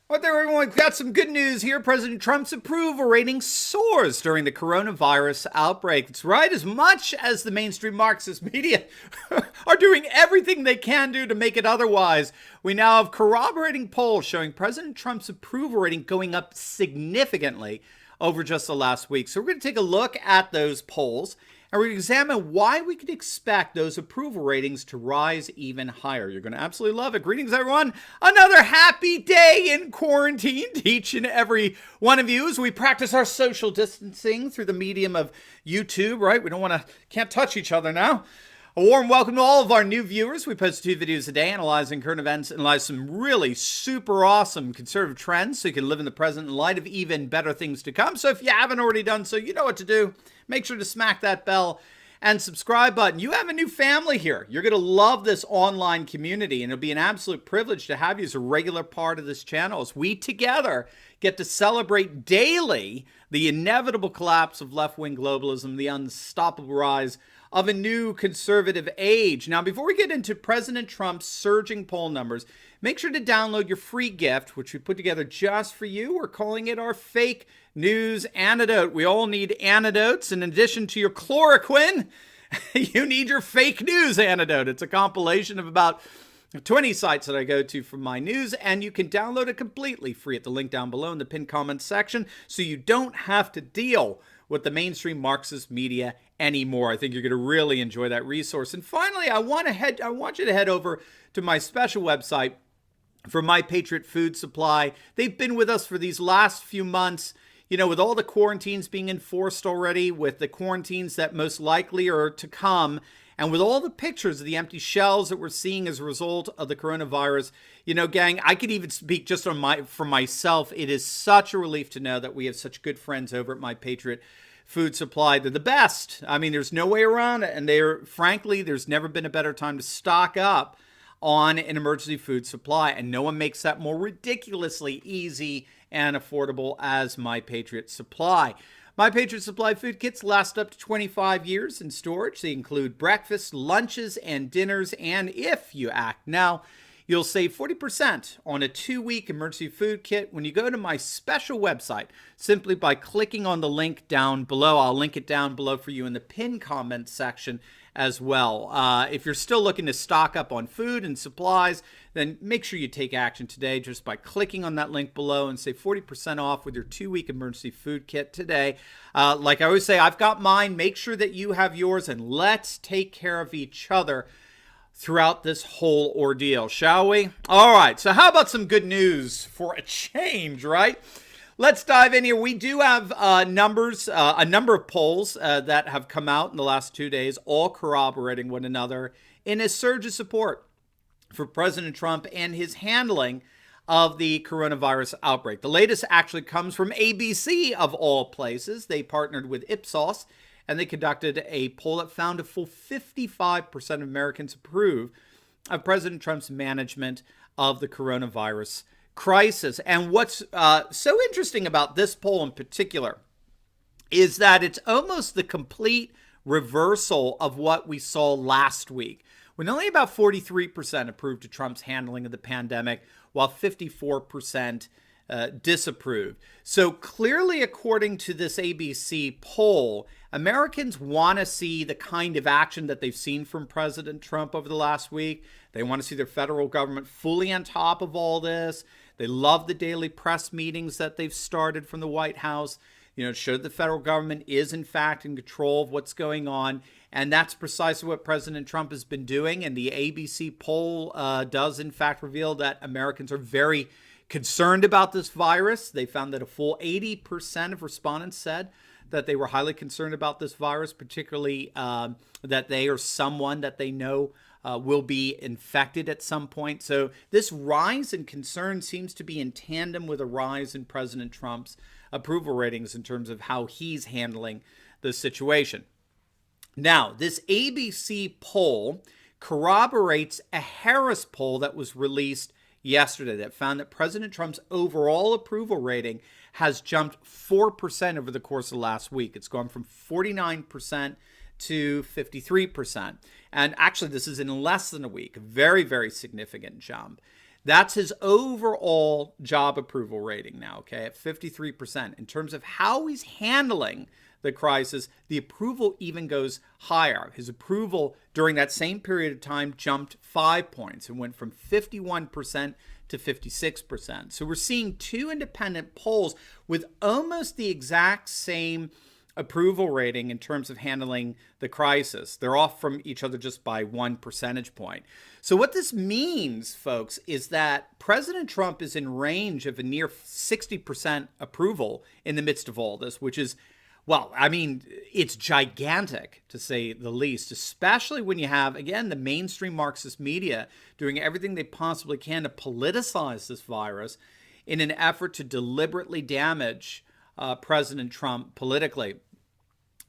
What there, everyone? We've got some good news here. President Trump's approval rating soars during the coronavirus outbreak. That's right. As much as the mainstream Marxist media are doing everything they can do to make it otherwise, we now have corroborating polls showing President Trump's approval rating going up significantly over just the last week. So we're going to take a look at those polls, and we're going to examine why we could expect those approval ratings to rise even higher. You're going to absolutely love it. Greetings, everyone. Another happy day in quarantine to each and every one of you as we practice our social distancing through the medium of YouTube, right? We can't touch each other now. A warm welcome to all of our new viewers. We post 2 videos a day analyzing current events, analyze some really super awesome conservative trends so you can live in the present in light of even better things to come. So if you haven't already done so, you know what to do. Make sure to smack that bell and subscribe button. You have a new family here. You're going to love this online community, and it'll be an absolute privilege to have you as a regular part of this channel as we together get to celebrate daily the inevitable collapse of left-wing globalism, the unstoppable rise of a new conservative age. Now, before we get into President Trump's surging poll numbers, make sure to download your free gift, which we put together just for you. We're calling it our fake news antidote. We all need antidotes. In addition to your chloroquine, you need your fake news antidote. It's a compilation of about 20 sites that I go to for my news, and you can download it completely free at the link down below in the pinned comments section, so you don't have to deal with the mainstream Marxist media anymore. I think you're going to really enjoy that resource. And finally, I want you to head over to my special website for My Patriot Food Supply. They've been with us for these last few months. You know, with all the quarantines being enforced already, with the quarantines that most likely are to come, and with all the pictures of the empty shelves that we're seeing as a result of the coronavirus, you know, gang, I could even speak just for myself. It is such a relief to know that we have such good friends over at My Patriot Food Supply. They're the best. I mean, there's no way around it. And frankly, there's never been a better time to stock up on an emergency food supply. And no one makes that more ridiculously easy and affordable as My Patriot Supply. My Patriot Supply food kits last up to 25 years in storage. They include breakfast, lunches, and dinners. And if you act now, you'll save 40% on a 2-week emergency food kit when you go to my special website simply by clicking on the link down below. I'll link it down below for you in the pinned comments section as well. If you're still looking to stock up on food and supplies, then make sure you take action today just by clicking on that link below and save 40% off with your 2-week emergency food kit today. Like I always say, I've got mine. Make sure that you have yours, and let's take care of each other throughout this whole ordeal, shall we? All right, so how about some good news for a change, right? Let's dive in here. We do have a number of polls that have come out in the last 2 days, all corroborating one another in a surge of support for President Trump and his handling of the coronavirus outbreak. The latest actually comes from ABC, of all places. They partnered with Ipsos, and they conducted a poll that found a full 55% of Americans approve of President Trump's management of the coronavirus crisis. And what's so interesting about this poll in particular is that it's almost the complete reversal of what we saw last week, when only about 43% approved of Trump's handling of the pandemic, while 54% disapproved. So clearly, according to this ABC poll, Americans want to see the kind of action that they've seen from President Trump over the last week. They want to see their federal government fully on top of all this. They love the daily press meetings that they've started from the White House. You know, show the federal government is in fact in control of what's going on. And that's precisely what President Trump has been doing. And the ABC poll does in fact reveal that Americans are very concerned about this virus. They found that a full 80% of respondents said that they were highly concerned about this virus, particularly that they or someone that they know will be infected at some point. So this rise in concern seems to be in tandem with a rise in President Trump's approval ratings in terms of how he's handling the situation. Now, this ABC poll corroborates a Harris poll that was released yesterday that found that President Trump's overall approval rating has jumped 4% over the course of last week. It's gone from 49% to 53%. And actually, this is in less than a week. A very, very significant jump. That's his overall job approval rating now, okay, at 53%. In terms of how he's handling the crisis, the approval even goes higher. His approval during that same period of time jumped 5 points and went from 51% to 56%. So we're seeing two independent polls with almost the exact same approval rating in terms of handling the crisis. They're off from each other just by 1 percentage point. So what this means, folks, is that President Trump is in range of a near 60% approval in the midst of all this, which is, well, I mean, it's gigantic, to say the least, especially when you have, again, the mainstream Marxist media doing everything they possibly can to politicize this virus in an effort to deliberately damage President Trump politically.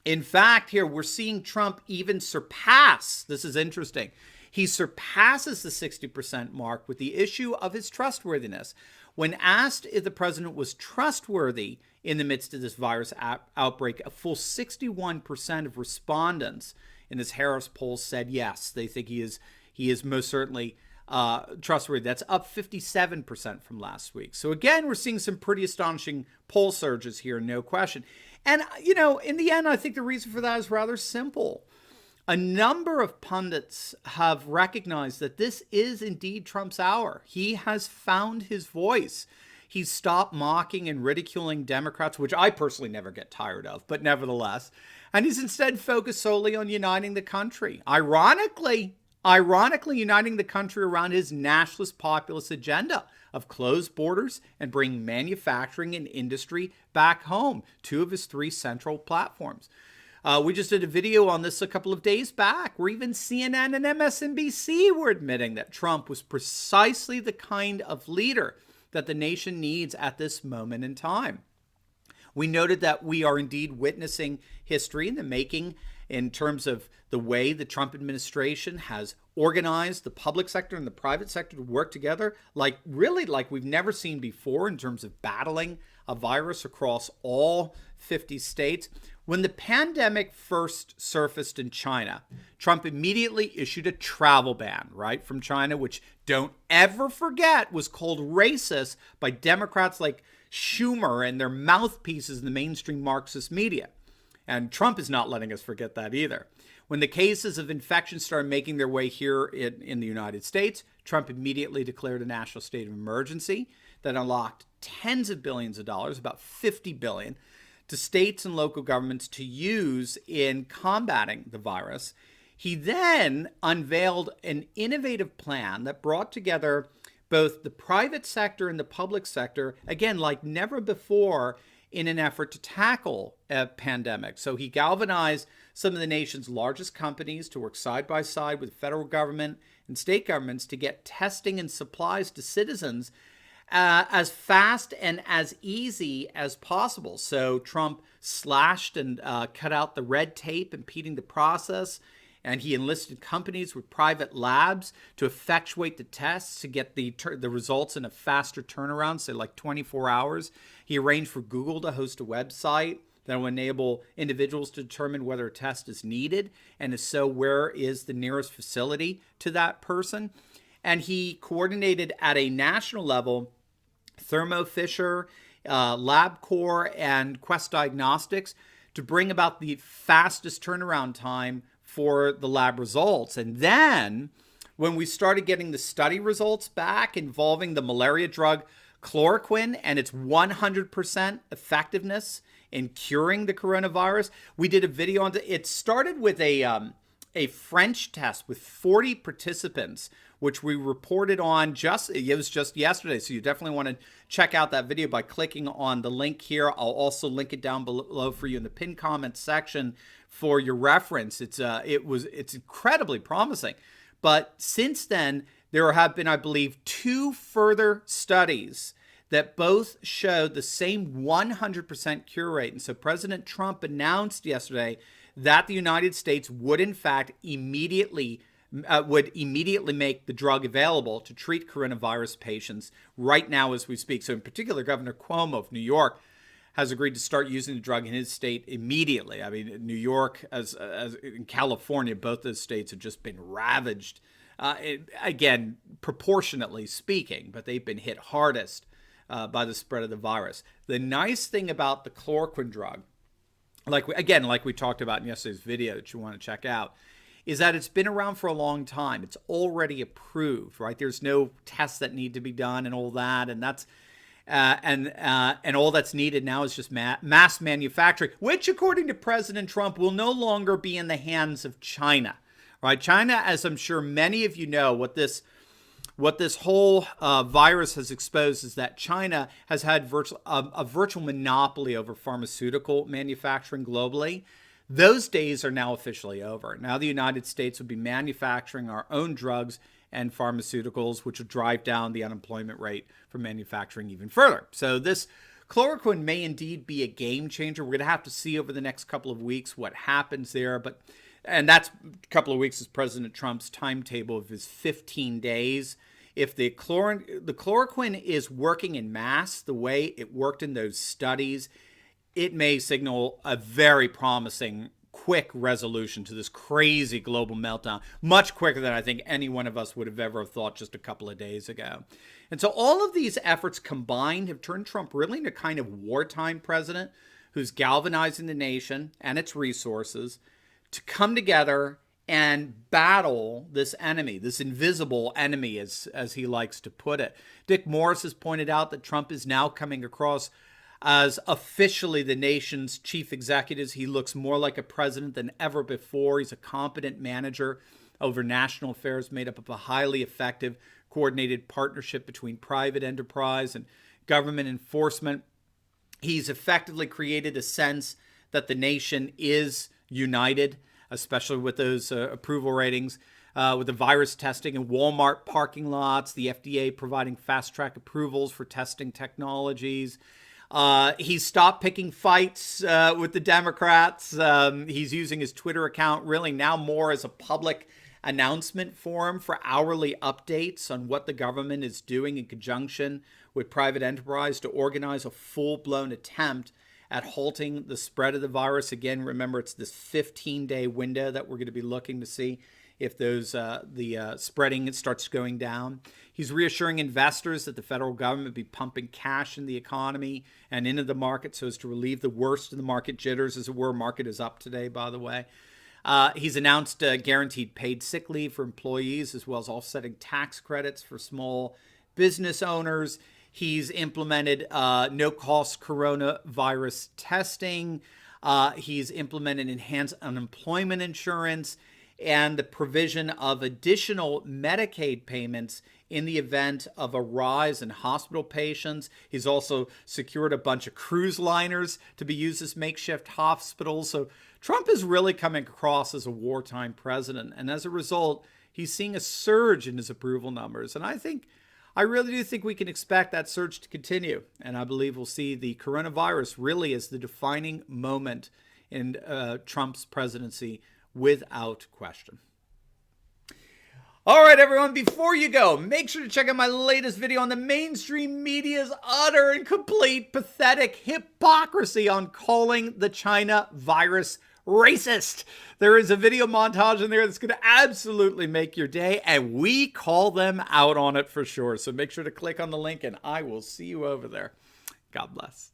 In fact, here we're seeing Trump even surpass, this is interesting, he surpasses the 60% mark with the issue of his trustworthiness. When asked if the president was trustworthy in the midst of this virus outbreak, a full 61% of respondents in this Harris poll said yes, they think he is most certainly trustworthy. That's up 57% from last week. So again, we're seeing some pretty astonishing poll surges here, no question. And, you know, in the end, I think the reason for that is rather simple. A number of pundits have recognized that this is indeed Trump's hour. He has found his voice. He's stopped mocking and ridiculing Democrats, which I personally never get tired of, but nevertheless. And he's instead focused solely on uniting the country. Ironically, uniting the country around his nationalist populist agenda of closed borders and bring manufacturing and industry back home, two of his three central platforms. We just did a video on this a couple of days back, where even CNN and MSNBC were admitting that Trump was precisely the kind of leader that the nation needs at this moment in time. We noted that we are indeed witnessing history in the making in terms of the way the Trump administration has organized the public sector and the private sector to work together like we've never seen before in terms of battling a virus across all 50 states. When the pandemic first surfaced in China, Trump immediately issued a travel ban, right, from China, which, don't ever forget, was called racist by Democrats like Schumer and their mouthpieces in the mainstream Marxist media. And Trump is not letting us forget that either. When the cases of infection started making their way here in the United States, Trump immediately declared a national state of emergency that unlocked tens of billions of dollars, about $50 billion, to states and local governments to use in combating the virus. He then unveiled an innovative plan that brought together both the private sector and the public sector, again, like never before, in an effort to tackle a pandemic. So he galvanized some of the nation's largest companies to work side by side with the federal government and state governments to get testing and supplies to citizens as fast and as easy as possible. So Trump slashed and cut out the red tape impeding the process, and he enlisted companies with private labs to effectuate the tests to get the results in a faster turnaround, say like 24 hours. He arranged for Google to host a website that will enable individuals to determine whether a test is needed, and if so, where is the nearest facility to that person. And he coordinated at a national level Thermo Fisher, LabCorp, and Quest Diagnostics to bring about the fastest turnaround time for the lab results. And then when we started getting the study results back involving the malaria drug chloroquine and its 100% effectiveness in curing the coronavirus, we did a video on it. It started with a French test with 40 participants, which we reported on it was just yesterday. So you definitely want to check out that video by clicking on the link here. I'll also link it down below for you in the pinned comment section for your reference. It's incredibly promising. But since then, there have been, I believe, 2 further studies that both showed the same 100% cure rate. And so President Trump announced yesterday that the United States would, in fact, immediately make the drug available to treat coronavirus patients right now as we speak. So in particular, Governor Cuomo of New York has agreed to start using the drug in his state immediately. I mean, New York as in California, both those states have just been ravaged again, proportionately speaking, but they've been hit hardest by the spread of the virus. The nice thing about the chloroquine drug, like we talked about in yesterday's video that you want to check out, is that it's been around for a long time. It's already approved, right? There's no tests that need to be done and all that, and that's and all that's needed now is just mass manufacturing, which, according to President Trump, will no longer be in the hands of China, right? China, as I'm sure many of you know, what this whole virus has exposed is that China has had a virtual monopoly over pharmaceutical manufacturing globally. Those days are now officially over. Now the United States will be manufacturing our own drugs and pharmaceuticals, which will drive down the unemployment rate for manufacturing even further. So this chloroquine may indeed be a game changer. We're going to have to see over the next couple of weeks what happens there. And that's a couple of weeks is President Trump's timetable of his 15 days. If the chloroquine is working in mass the way it worked in those studies, it may signal a very promising, quick resolution to this crazy global meltdown, much quicker than I think any one of us would have ever thought just a couple of days ago. And so all of these efforts combined have turned Trump really into kind of wartime president who's galvanizing the nation and its resources to come together and battle this enemy, this invisible enemy, as he likes to put it. Dick Morris has pointed out that Trump is now coming across as officially the nation's chief executive. He looks more like a president than ever before. He's a competent manager over national affairs made up of a highly effective, coordinated partnership between private enterprise and government enforcement. He's effectively created a sense that the nation is united, especially with those approval ratings, with the virus testing in Walmart parking lots, the FDA providing fast-track approvals for testing technologies. He's stopped picking fights with the Democrats. He's using his Twitter account really now more as a public announcement forum for hourly updates on what the government is doing in conjunction with private enterprise to organize a full-blown attempt at halting the spread of the virus. Again, remember, it's this 15-day window that we're going to be looking to see if the spreading starts going down. He's reassuring investors that the federal government will be pumping cash in the economy and into the market so as to relieve the worst of the market jitters, as it were. Market is up today, by the way. He's announced guaranteed paid sick leave for employees, as well as offsetting tax credits for small business owners. He's implemented no-cost coronavirus testing. He's implemented enhanced unemployment insurance and the provision of additional Medicaid payments in the event of a rise in hospital patients. He's also secured a bunch of cruise liners to be used as makeshift hospitals. So Trump is really coming across as a wartime president. And as a result, he's seeing a surge in his approval numbers. And I really do think we can expect that surge to continue. And I believe we'll see the coronavirus really as the defining moment in Trump's presidency without question. All right, everyone, before you go, make sure to check out my latest video on the mainstream media's utter and complete pathetic hypocrisy on calling the China virus racist. There is a video montage in there that's going to absolutely make your day, and we call them out on it for sure. So make sure to click on the link, and I will see you over there. God bless.